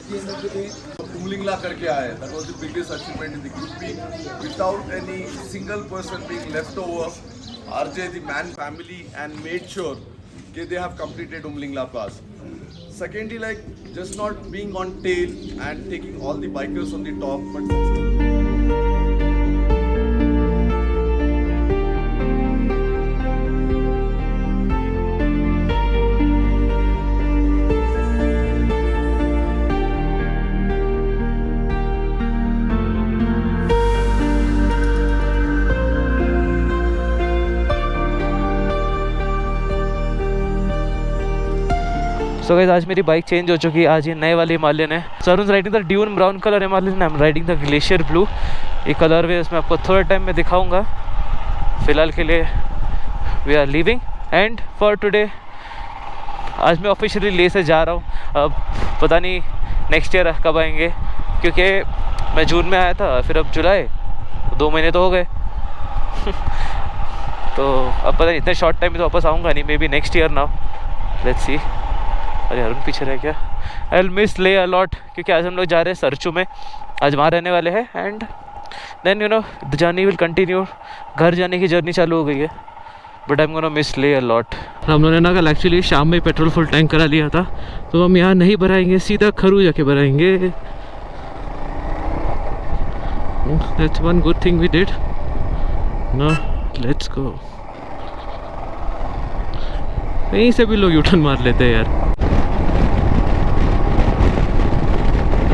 Umlingla करके आए, that was the biggest achievement in the group B without any single person being left over. RJ the man family and made sure that they have completed Umlingla pass. Secondly, like just not being on tail and taking all the bikers on the top, but so guys आज मेरी bike change हो चुकी है। आज ये नए वाली Himalayan है। So Arun riding the dune brown colour Himalayan, I am riding the glacier blue. ये कलर वे इसमें आपको थोड़ा टाइम में दिखाऊंगा। फ़िलहाल के लिए we are leaving and for today आज मैं ऑफिशियली ले से जा रहा हूँ। अब पता नहीं नेक्स्ट ईयर कब आएंगे, क्योंकि मैं जून में आया था, फिर अब जुलाई, 2 महीने तो हो गए। तो अब पता नहीं इतने शॉर्ट टाइम में तो वापस आऊँगा नहीं, may be next year now, let's see. अरे अरुण पीछे रह गया। I will miss Leh allot, क्योंकि आज हम लोग जा रहे हैं सरचू में, आज वहाँ रहने वाले हैं। And then you know the journey will continue. घर जाने की जर्नी चालू हो गई है, but I am gonna miss Leh a lot. हम लोगों ने ना कल एक्चुअली शाम में पेट्रोल फुल टैंक करा लिया था, तो हम यहाँ नहीं भराएंगे, सीधा खरू जाके भराएंगे। That's one good thing we did. Now let's go. यहीं से भी लोग यूटर्न मार लेते हैं यार।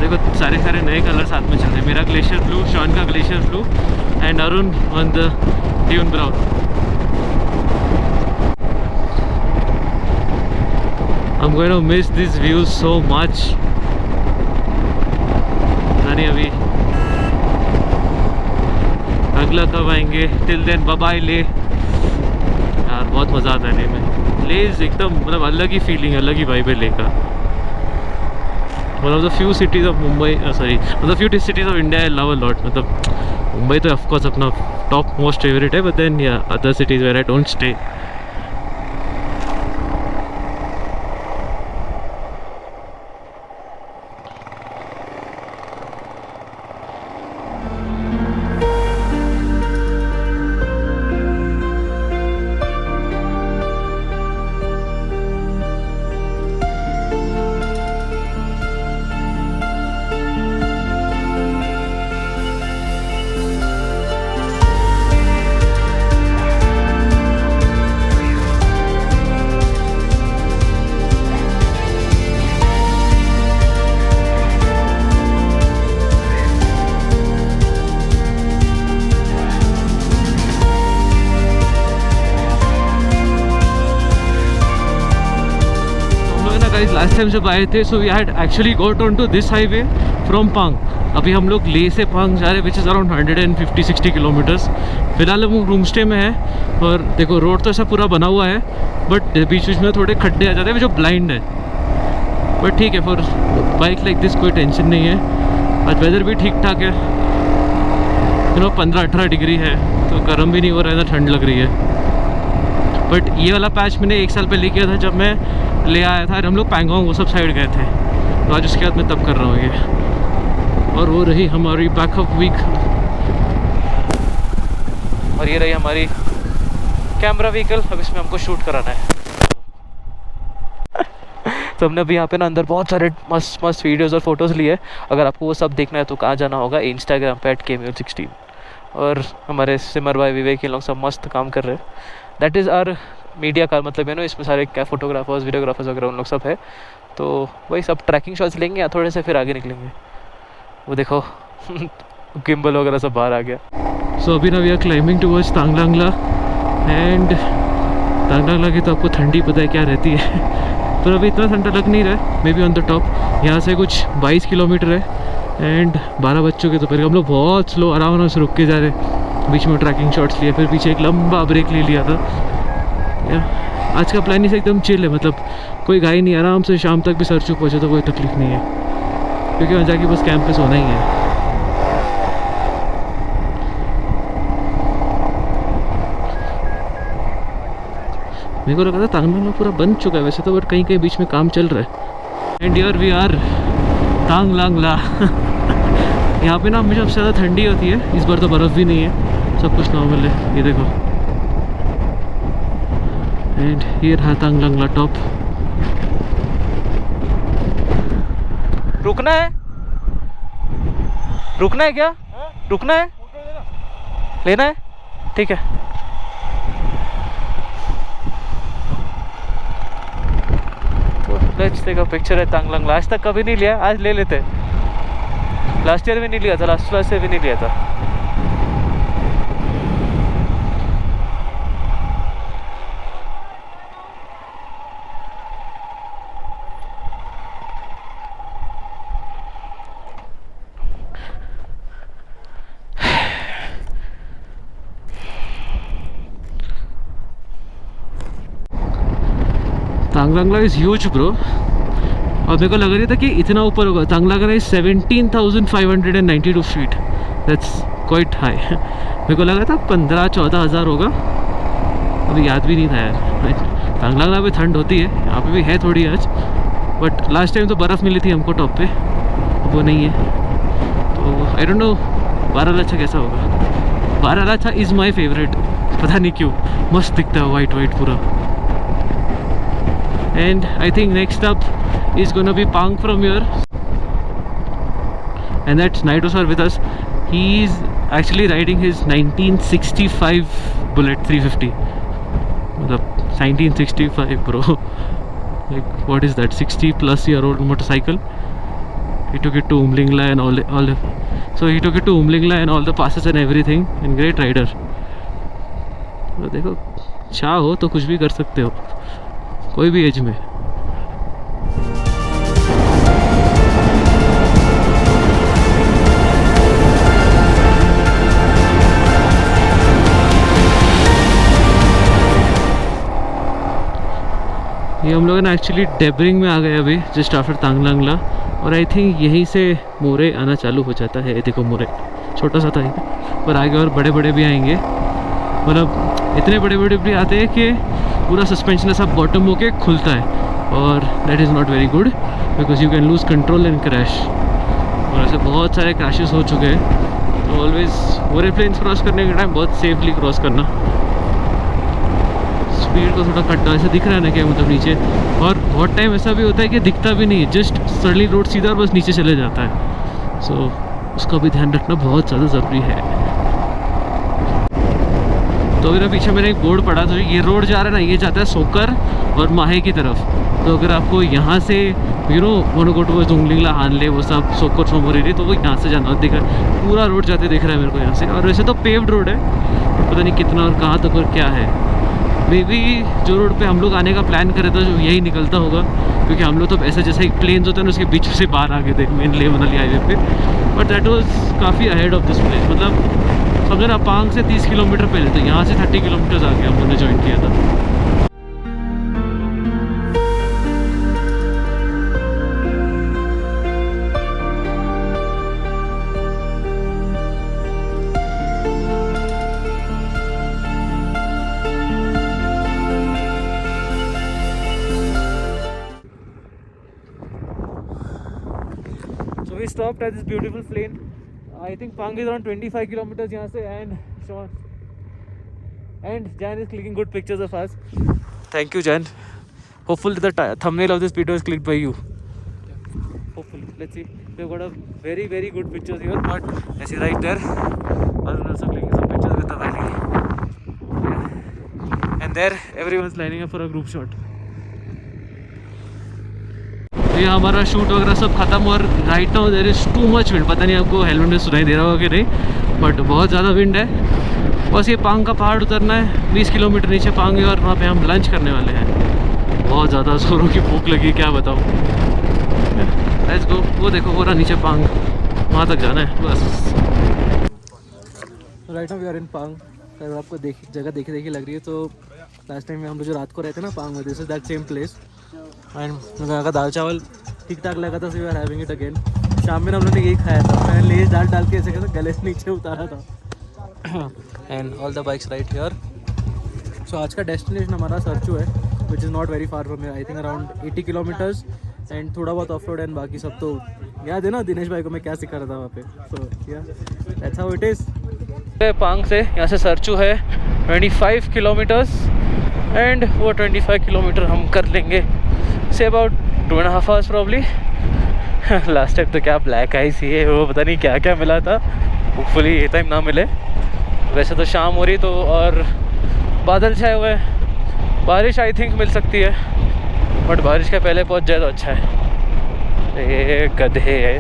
देखो सारे नए कलर साथ में चल रहे हैं। मेरा ग्लेशियर ब्लू, शॉन का glacier blue and Arun on the dune brown. I'm going to miss these views so much। नहीं अभी अगला कब आएंगे। टिल देन बाय बाय ले। यार बहुत मज़ा आता है ले में। ले एकदम मतलब अलग ही फीलिंग, अलग ही वाइब है ले का। One of the few cities of Mumbai, sorry one of the few cities of India I love a lot. मतलब मुंबई तो ऑफकोर्स अपना टॉप मोस्ट फेवरेट है, बट देन या other cities where I don't stay. Last time जब आए थे, so we had actually got on to this highway from Pang. अभी हम लोग ले से पांग जा रहे हैं, विच इज़ अराउंड 150-60 किलोमीटर्स। फिलहाल हम रूम स्टे में हैं और देखो रोड तो ऐसा पूरा बना हुआ है, बट बीच बीच में थोड़े खड्डे आ जाते हैं जो ब्लाइंड है। बट ठीक है, फॉर बाइक लाइक दिस कोई टेंशन नहीं है। आज वेदर भी ठीक ठाक है, यू नो 15-18 डिग्री है, तो गर्म भी नहीं हो रहा है ना ठंड लग रही है। बट ये वाला पैच मैंने 1 साल पहले किया था, जब मैं ले आया था। हम लोग पैंगोंग वो सब साइड गए थे, तो आज उसके बाद मैं तब कर रहा हूँ ये। और वो रही हमारी बैकअप वीक, और ये रही हमारी कैमरा व्हीकल। अब इसमें हमको शूट कराना है। तो हमने अभी यहाँ पे ना अंदर बहुत सारे मस्त मस्त वीडियोज़ और फोटोज़ लिए। अगर आपको वो सब देखना है तो कहाँ जाना होगा, इंस्टाग्राम पे @kmule16। और हमारे सिमर भाई, विवेक, ये लोग सब मस्त काम कर रहे हैं। दैट इज़ आर मीडिया का मतलब है ना, इसमें सारे क्या फोटोग्राफर्स, वीडियोग्राफर्स वगैरह उन लोग सब है। तो वही सब ट्रैकिंग शॉट्स लेंगे या थोड़े से फिर आगे निकलेंगे। वो देखो गिम्बल वगैरह सब बाहर आ गया। सो अभी ना we are climbing towards Tanglangla and Tanglangla की तो आपको ठंडी पता है क्या रहती है। पर अभी इतना ठंडा लग नहीं रहा है, may be on the top. यहाँ से कुछ 22 किलोमीटर है एंड 12 बज चुके। तो फिर हम लोग बहुत स्लो आराम से रुक के जा रहे। बीच में ट्रैकिंग शॉट्स लिए, फिर पीछे एक लंबा ब्रेक ले लिया था। आज का प्लान ही से एकदम चिल है, मतलब कोई गाई नहीं, आराम से शाम तक भी सरचू पहुँचे तो कोई तकलीफ नहीं है, क्योंकि वहाँ जाके बस कैंप पे सोना ही है। मेरे को लगा था तांगलांगला पूरा बन चुका है वैसे तो, बट कहीं कहीं बीच में काम चल रहा है। एंड हियर वी आर तांग लांग ला। यहाँ पे ना हमेशा सबसे ज़्यादा ठंडी होती है, इस बार तो बर्फ़ भी नहीं है, सब कुछ नॉर्मल है। ये देखो, एंड ये रहा तांग लांग ला टॉप। रुकना है? रुकना है क्या? रुकना है? लेना है? ठीक है। तो लेट्स टेक अ पिक्चर है तांग लांग ला। आज तक कभी नहीं लिया, आज ले लेते। लास्ट ईयर भी नहीं लिया था, लास्ट ईयर भी नहीं लिया था। तांगलांगला इज ह्यूज ब्रो, और मेरे को लग रही था कि इतना ऊपर होगा। Tanglangla is 17,592 feet, that's quite high. मेरे को लगा था 15-14 हज़ार होगा, अभी याद भी नहीं था यार। तांगलांगला में ठंड होती है, यहाँ पे भी है थोड़ी आज, बट लास्ट टाइम तो बर्फ़ मिली थी हमको टॉप पे, वो नहीं है। तो आई डोंट नो बारालाचा कैसा होगा। बारालाचा इज़ माई फेवरेट, पता नहीं क्यों, मस्त दिखता है वाइट वाइट पूरा। And I think next up is gonna be Pang from here, and that's Naito sir with us. He's actually riding his 1965 Bullet 350. मतलब 1965 bro. Like what is that? 60+ year old motorcycle. He took it to Umlingla and all. So he took it to Umlingla and all the passes and everything. And great rider. तो देखो, चाह हो तो कुछ भी कर सकते हो, कोई भी एज में। ये हम लोग ना एक्चुअली डेबरिंग में आ गए अभी, जस्ट आफ्टर तांगलांगला, और आई थिंक यहीं से मोरे आना चालू हो जाता है। ये देखो मोरे छोटा सा था ये, पर आगे और बड़े बड़े भी आएंगे। मतलब इतने बड़े बड़े भी आते हैं कि पूरा सस्पेंशन सब बॉटम होके खुलता है, और that is not very good because you can lose control and crash. और ऐसे बहुत सारे क्रैशेस हो चुके हैं, तो ऑलवेज मोरे प्लेन्स क्रॉस करने के टाइम बहुत सेफली क्रॉस करना। स्पीड को थोड़ा कट, ऐसा दिख रहा है ना क्या, मतलब नीचे, और बहुत टाइम ऐसा भी होता है कि दिखता भी नहीं, जस्ट सडनली रोड सीधा और बस नीचे चले जाता है। सो उसका भी ध्यान रखना बहुत ज़्यादा ज़रूरी है। तो मेरा पीछे मैंने एक बोर्ड पड़ा, तो ये रोड जा रहा है ना, ये जाता है सोकर और माहे की तरफ। तो अगर आपको यहाँ से वांट गो टू उमलिंगला, हानले, वो सब सोकर सोमोरेरी, तो वो यहाँ से जाना दिख रहा है, पूरा रोड जाते दिख रहा है मेरे को यहाँ से। और वैसे तो पेव्ड रोड है, पता नहीं कितना और कहाँ तक और क्या है। मे बी जो रोड पे हम लोग आने का प्लान करे था, जो यही निकलता होगा, क्योंकि हम लोग तो ऐसा जैसा एक प्लेन्स होता है ना, उसके बीच से बाहर आ गए थे मेन ले मनाली हाईवे पे। बट दैट वाज काफ़ी अहेड ऑफ दिस प्लेस, मतलब समझो ना, पांग से 30 किलोमीटर पहले, तो यहाँ से 30 किलोमीटर्स आगे हम लोगों ने ज्वाइन किया था। So we stopped at this beautiful plain. I think Pang is around 25 kilometers यहाँ से, and Jan is clicking good pictures of us. Thank you, Jan. Hopefully the thumbnail of this video is clicked by you. Hopefully, let's see. We've got a very very good pictures here. But I see right there, Arun also clicking some pictures with the valley. Yeah. And there, everyone's lining up for a group shot. ये हमारा shoot वगैरह सब खत्म, और right now there is too much wind. पता नहीं आपको helmet में सुनाई दे रहा होगा कि नहीं, बट बहुत ज़्यादा विंड है। बस ये पांग का पहाड़ उतरना है, 20 किलोमीटर नीचे पांग है, और वहाँ पे हम लंच करने वाले हैं। बहुत ज़्यादा जोरों की भूख लगी, क्या बताऊँ। Let's go. वो देखो हो रहा नीचे पांग, वहाँ तक जाना है बस। Right now we are in Pang. अगर आपको जगह देखी लग रही है, तो लास्ट टाइम में हम लोग जो रात को रहते ना पांग में, this is that same place. And मेरे का दाल चावल ठीक ठाक लगा था, so we are having it again. शाम में हम लोगों ने यही खाया था, मैंने लेस डाल के ऐसे गले से नीचे उतारा था। And all the bikes right here. So आज का डेस्टिनेशन हमारा सरचू है, which is not very far from here. I think around 80 kilometres. And थोड़ा बहुत ऑफ रोड एंड बाकी सब तो याद है ना दिनेश भाई को मैं क्या सिखा रहा था वहाँ पे. सो या दैट्स हाउ इट इज़. पांग से यहाँ से सरचू है 25 किलोमीटर्स एंड वो 25 किलोमीटर हम कर लेंगे say about 2.5 hours probably. Last time तो क्या ब्लैक आइस ही है, वो पता नहीं क्या क्या मिला था. होपफुली ये टाइम ना मिले. वैसे तो शाम हो रही तो और बादल छाए हुए हैं, बारिश आई थिंक मिल सकती है, बट बारिश के पहले पहुंच जाए तो अच्छा है. ये गधे है.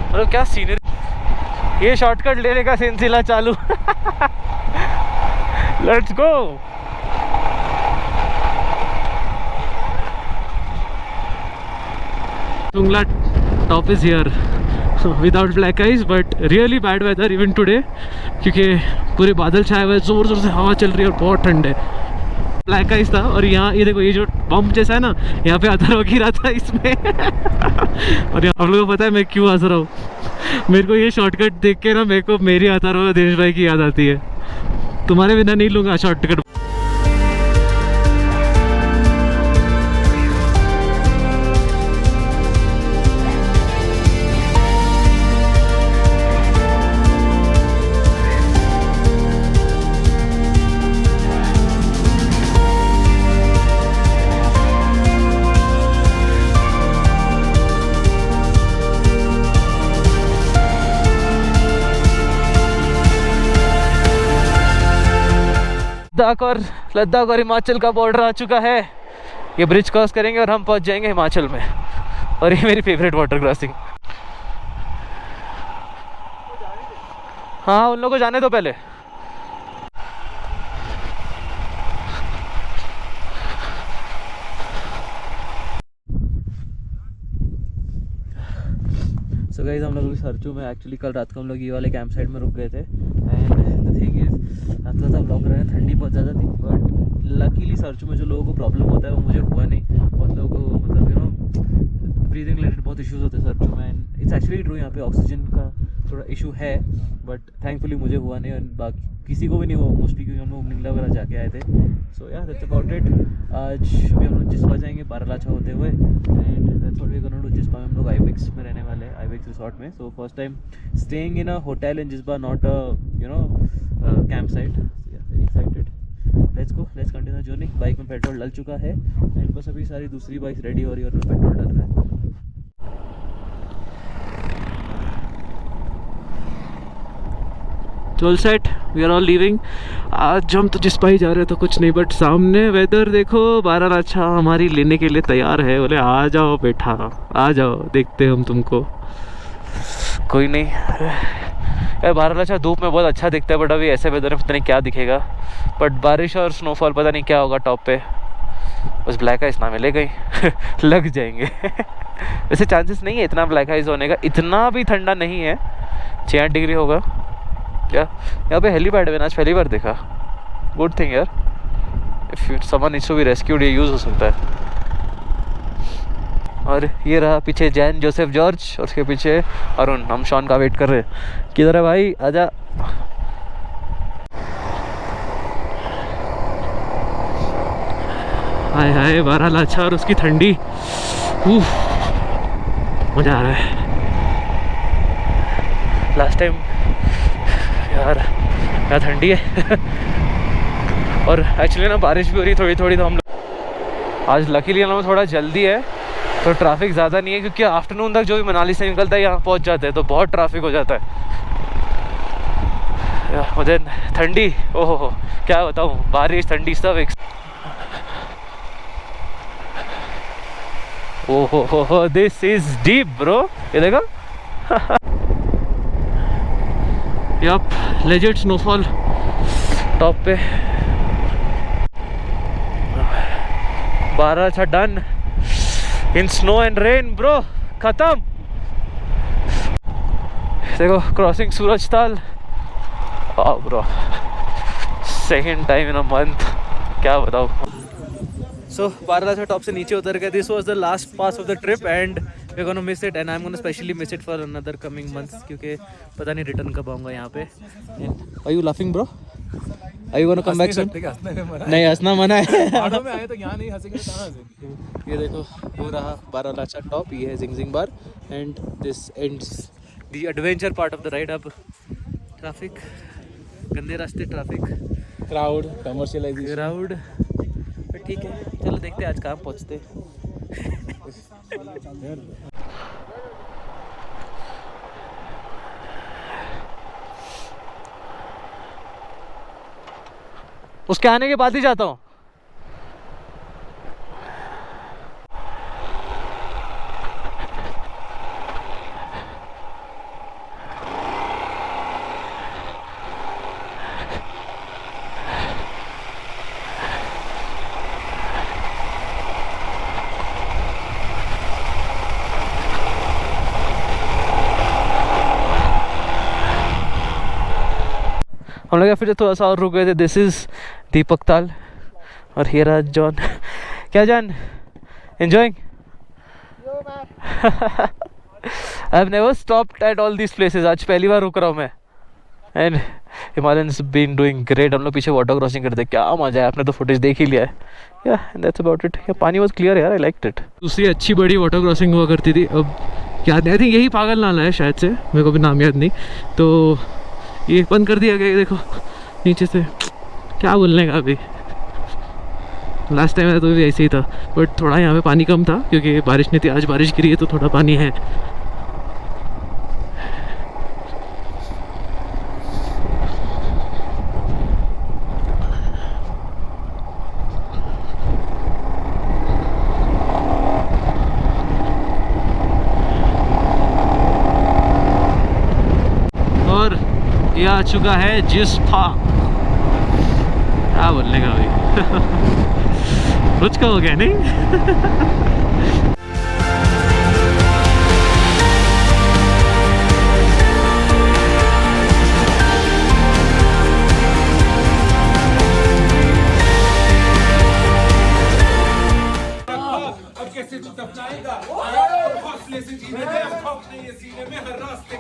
मतलब क्या सीनरी. ये शॉर्टकट लेने का सिलसिला चालू. Let's go. Tungla top is here without black ice but really bad weather even today क्योंकि पूरे बादल छाए हुए, ज़ोर ज़ोर से हवा चल रही है और बहुत ठंड है. ब्लैक आइस था और यहाँ ये देखो ये जो पंप जैसा है ना, यहाँ पे अथर्व गिरा था इसमें. और आप लोगों को पता है मैं क्यों हंस रहा हूँ. मेरे को ये शॉर्टकट देख के ना मेरे को मेरी अथर्व दिनेश भाई की याद आती है. तुम्हारे बिना नहीं लूँगा शॉर्टकट. लद्दाख और हिमाचल का बॉर्डर आ चुका है. ये ब्रिज क्रॉस करेंगे और हम पहुंच जाएंगे हिमाचल में. और ये मेरी फेवरेट वाटर क्रॉसिंग. हाँ उन लोगों को जाने दो पहले. सो गाइस हम लोग सरचू में एक्चुअली कल रात को हम लोग ये वाले कैंप साइड में रुक गए थे. एंड द थिंग इज थोड़ा सा ब्लॉक रहे, ठंडी बहुत ज़्यादा थी बट लकीली सरचू में जो लोगों को प्रॉब्लम होता है वो मुझे हुआ नहीं. बहुत लोगों को मतलब यू नो ब्रीदिंग रिलेटेड बहुत इश्यूज होते हैं सरचू में. एंड इट्स एक्चुअली ट्रू, यहाँ पे ऑक्सीजन का थोड़ा इशू है बट थैंकफुली मुझे हुआ नहीं. और बाकी किसी को भी नहीं हुआ मोस्टली क्योंकि हम लोग निंगला वगैरह जाके आए थे. सो या दैट्स अबाउट इट. आज अभी हम लोग जिस्पा जाएंगे बारालाचा होते हुए and that's what we gonna do. Jispa में हम लोग आईबेक्स में रहने वाले हैं, आईबेक्स रिसोर्ट में. So first time staying in a hotel in Jispa, not a you know camp site. Very excited. Let's go, let's continue journey. Bike में petrol डल चुका है एंड बस अभी सारी दूसरी बाइक रेडी हो रही है और पेट्रोल डल रहा है. चल set, we are all leaving. आज हम तो जिस्पा ही जा रहे तो कुछ नहीं बट सामने वेदर देखो. बारालाचा हमारी लेने के लिए तैयार है. बोले आ जाओ बेटा आ जाओ, देखते हम तुमको. कोई नहीं यार, बारालाचा धूप में बहुत अच्छा दिखता है बट अभी ऐसे वेदर में पता नहीं क्या दिखेगा. बट बारिश और स्नोफॉल पता नहीं क्या होगा टॉप पे. बस ब्लैक आइस ना मिले कहीं. लग जाएंगे. वैसे चांसेस नहीं है इतना ब्लैक आइस होने का. इतना भी ठंडा नहीं है, 6 डिग्री होगा क्या. यहाँ पे हेलीपैड है, आज पहली बार देखा. गुड थिंग यार. If someone needs to be rescued ये यूज़ हो सकता है. और ये रहा पीछे जैन जोसेफ जॉर्ज और उसके पीछे अरुण. हम शॉन का वेट कर रहे हैं. किधर है भाई, आजा. हाय हाय बारालाचा और उसकी ठंडी. मज़ा आ रहा है. लास्ट टाइम यार क्या ठंडी है. और एक्चुअली ना बारिश भी हो रही थोड़ी थोड़ी. तो हम लोग आज लकीली हम लोग थोड़ा जल्दी है तो ट्रैफिक ज़्यादा नहीं है क्योंकि आफ्टरनून तक जो भी मनाली से निकलता है यहाँ पहुँच जाते हैं तो बहुत ट्रैफिक हो जाता है. मुझे ठंडी ओहो क्या बताऊँ, बारिश ठंडी सब एक. ओहो दिस इज डीप ब्रो. ये देखो. यप लेजेंड स्नोफॉल टॉप पे. Baralacha done in snow and rain bro. खत्म. देखो crossing Suraj Tal. Bro second time in a month. क्या बताओ. सो बारालाचा टॉप से नीचे उतर गए. This was the last pass of the trip and we gonna miss it and I am gonna specially miss it for another coming months क्योंकि पता नहीं return कब आऊँगा यहाँ पे. Are you laughing bro. Are you gonna come back soon? नहीं हंसना मना है। पहाड़ों में आए तो यहाँ नहीं हंसेंगे तो कहाँ हंसेंगे? ये देखो वो रहा बारालाचा टॉप, ये है Jingjing bar and this ends the adventure part of the ride. अब ट्रैफिक, गंदे रास्ते, ट्रैफिक, क्राउड, कमर्शियलाइजेशन। क्राउड, ठीक है चलो देखते हैं आज कहाँ पहुँचते। उसके आने के बाद ही जाता हूँ। हम लोग फिर थोड़ा सा और रुक गए थे। दिस इज़ दीपक ताल और हीरा जॉन। क्या John, enjoying? I have never stopped at all these places. आज पहली बार रुक रहा हूँ मैं। And Himalayans been doing great. हम लोग पीछे वाटर क्रॉसिंग करते, क्या मजा है। आपने तो फुटेज देख ही लिया है। या दैट्स अबाउट इट। पानी बहुत क्लियर है यार, आई लाइक्ड इट। दूसरी अच्छी बड़ी वाटर क्रॉसिंग हुआ करती थी, अब याद नहीं, आई थिंक यही पागल नाला है शायद से, मेरे को भी नाम याद नहीं। तो ये बंद कर दिया गया, देखो नीचे से, क्या बोलने का अभी। लास्ट टाइम तो भी ऐसे ही था, बट थोड़ा यहाँ पे पानी कम था क्योंकि बारिश नहीं थी। आज बारिश गिरी है तो थोड़ा पानी है। और ये आ चुका है जिस्पा। क्या बोलने का भाई। कुछ का हो गया नहीं।